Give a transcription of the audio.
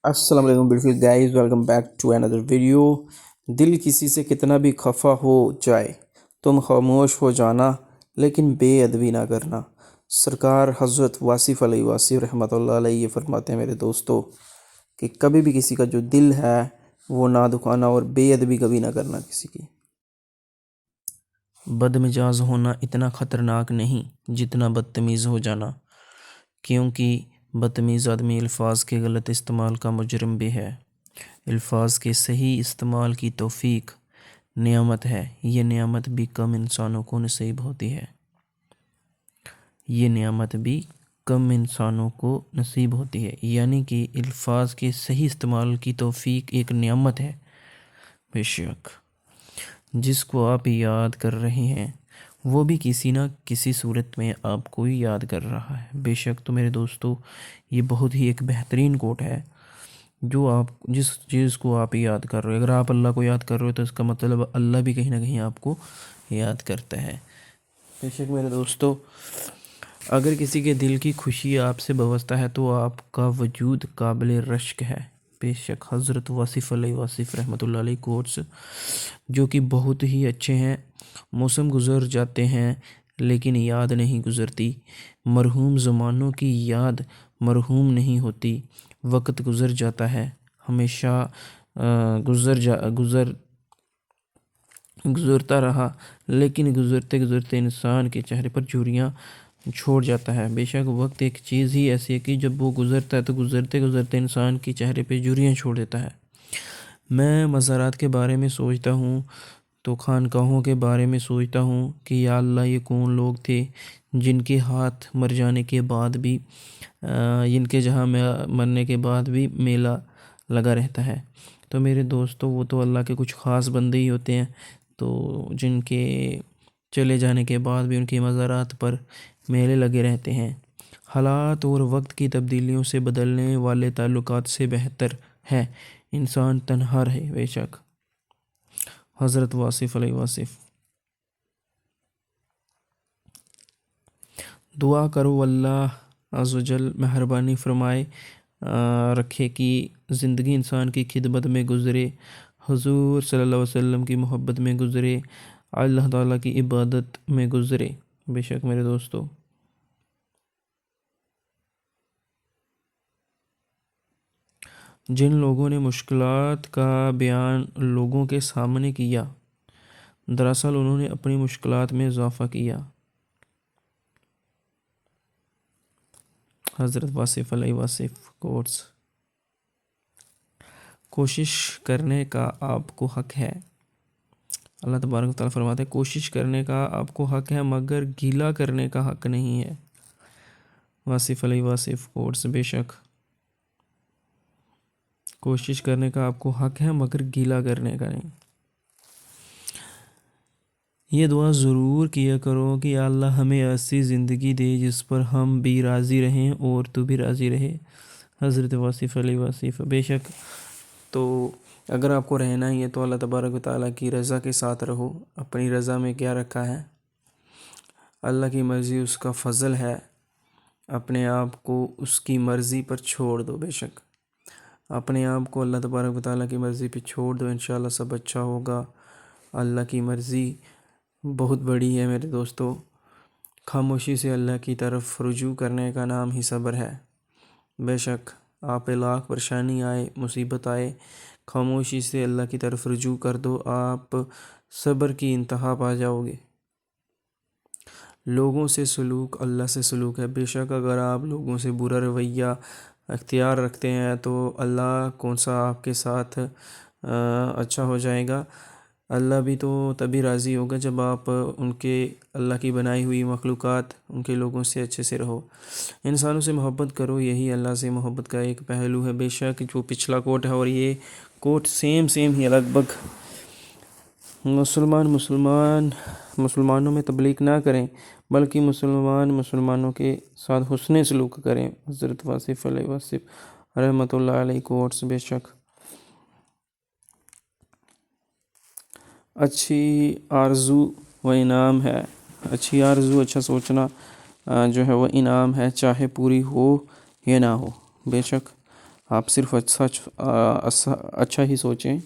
अस्सलाम वालेकुम बिल्कुल guys, welcome back to another video. दिल किसी से कितना भी खफा हो जाए, तुम खामोश हो जाना, लेकिन बेअदबी ना करना। सरकार हज़रत वासिफ़ अलैहि वासिफ़ रहमतुल्लाह अलैहि ये फरमाते हैं मेरे दोस्तों कि कभी भी किसी का जो दिल है वो ना दुखाना और बेअदबी कभी ना करना किसी की। बदमिजाज होना इतना ख़तरनाक नहीं जितना बदतमीज़ हो जाना, क्योंकि बदतमीज़ आदमी अल्फाज के गलत इस्तेमाल का मुजरिम भी है। अल्फाज के सही इस्तेमाल की तौफीक नेमत है। ये नेमत भी कम इंसानों को नसीब होती है। ये नेमत भी कम इंसानों को नसीब होती है, यानी कि अल्फाज के सही इस्तेमाल की तौफीक एक नेमत है। बेशक जिसको आप याद कर रहे हैं वो भी किसी ना किसी सूरत में आपको ही याद कर रहा है। बेशक तो मेरे दोस्तों, ये बहुत ही एक बेहतरीन कोट है। जो आप जिस चीज़ को आप याद कर रहे हो, अगर आप अल्लाह को याद कर रहे हो तो इसका मतलब अल्लाह भी कहीं ना कहीं आपको याद करता है। बेशक मेरे दोस्तों, अगर किसी के दिल की खुशी आपसे वाबस्ता है तो आपका वजूद काबिल रश्क है। बेशक हज़रत वासिफ़ अलैहि वासिफ़ रहमतुल्लाह अलैहि कोट्स जो कि बहुत ही अच्छे हैं। मौसम गुज़र जाते हैं लेकिन याद नहीं गुज़रती, मरहूम ज़मानों की याद मरहूम नहीं होती। वक्त गुज़र जाता है, हमेशा गुज़रता रहा, लेकिन गुज़रते गुज़रते इंसान के चेहरे पर झुर्रियाँ छोड़ जाता है। बेशक वक्त एक चीज़ ही ऐसी है कि जब वो गुज़रता है तो गुज़रते गुज़रते इंसान के चेहरे पे झुर्रियाँ छोड़ देता है। मैं मज़ारात के बारे में सोचता हूँ तो खानकाहों के बारे में सोचता हूँ कि या अल्लाह, ये कौन लोग थे जिनके हाथ मर जाने के बाद भी जिनके जहाँ मरने के बाद भी मेला लगा रहता है। तो मेरे दोस्तों, वो तो अल्लाह के कुछ ख़ास बंदे ही होते हैं, तो जिनके चले जाने के बाद भी उनकी मज़ारात पर मेले लगे रहते हैं। हालात और वक्त की तब्दीलियों से बदलने वाले ताल्लुकात से बेहतर है इंसान तन्हा रहे। बेशक हज़रत वासिफ़ अलैहि वासिफ़। दुआ करो अल्लाह अज़्ज़ वजल मेहरबानी फ़रमाए रखे कि ज़िंदगी इंसान की खिदमत में गुज़रे, हुज़ूर सल्लल्लाहु अलैहि वसल्लम की मोहब्बत में गुज़रे, अल्लाह ताला की इबादत में गुज़रे। बेशक मेरे दोस्तों, जिन लोगों ने मुश्किलात का बयान लोगों के सामने किया, दरअसल उन्होंने अपनी मुश्किलात में इजाफ़ा किया। हज़रत वासिफ़ अलैहि वासिफ़ कोट्स। कोशिश करने का आपको हक़ है। अल्लाह तबारक व तआला फरमाते हैं, कोशिश करने का आपको हक़ है मगर गीला करने का हक़ नहीं है। वासिफ़ अलैहि वासिफ़ कोट्स। बेशक कोशिश करने का आपको हक़ है मगर गीला करने का नहीं। ये दुआ ज़रूर किया करो कि या अल्लाह हमें ऐसी ज़िंदगी दे जिस पर हम भी राज़ी रहें और तू भी राज़ी रहे। हज़रत वासिफ़ अलैहि वासिफ़। बेशक तो अगर आपको रहना ही है तो अल्लाह तबारक व तआला की रज़ा के साथ रहो। अपनी रज़ा में क्या रखा है? अल्लाह की मर्ज़ी उसका फ़ज़ल है, अपने आप को उसकी मर्ज़ी पर छोड़ दो। बेशक अपने आप को अल्लाह तबारक व तआला की मर्ज़ी पे छोड़ दो, इंशाअल्लाह सब अच्छा होगा। अल्लाह की मर्ज़ी बहुत बड़ी है मेरे दोस्तों। खामोशी से अल्लाह की तरफ रुजू करने का नाम ही सब्र है। बेशक आप पे लाख परेशानी आए, मुसीबत आए, खामोशी से अल्लाह की तरफ रुजू कर दो, आप सब्र की इंतहा पा जाओगे। लोगों से सलूक अल्लाह से सलूक है। बेशक अगर आप लोगों से बुरा रवैया अख्तियार रखते हैं तो अल्लाह कौन सा आपके साथ अच्छा हो जाएगा। अल्लाह भी तो तभी राज़ी होगा जब आप उनके अल्लाह की बनाई हुई मखलूक़ात उनके लोगों से अच्छे से रहो। इंसानों से मोहब्बत करो, यही अल्लाह से मोहब्बत का एक पहलू है। बेशक जो पिछला कोट है और ये कोट सेम ही लगभग। मुसलमानों में तबलीग ना करें बल्कि मुसलमानों के साथ हुस्न सलूक करें। हज़रत वासिफ़ अलैहि वासिफ़ रहमतुल्लाह अलैहि कोट्स। बेशक अच्छी आरज़ू व इनाम है। अच्छी आरज़ू, अच्छा सोचना जो है वह इनाम है, चाहे पूरी हो या ना हो। बेशक آپ صرف اچھا ہی سوچیں.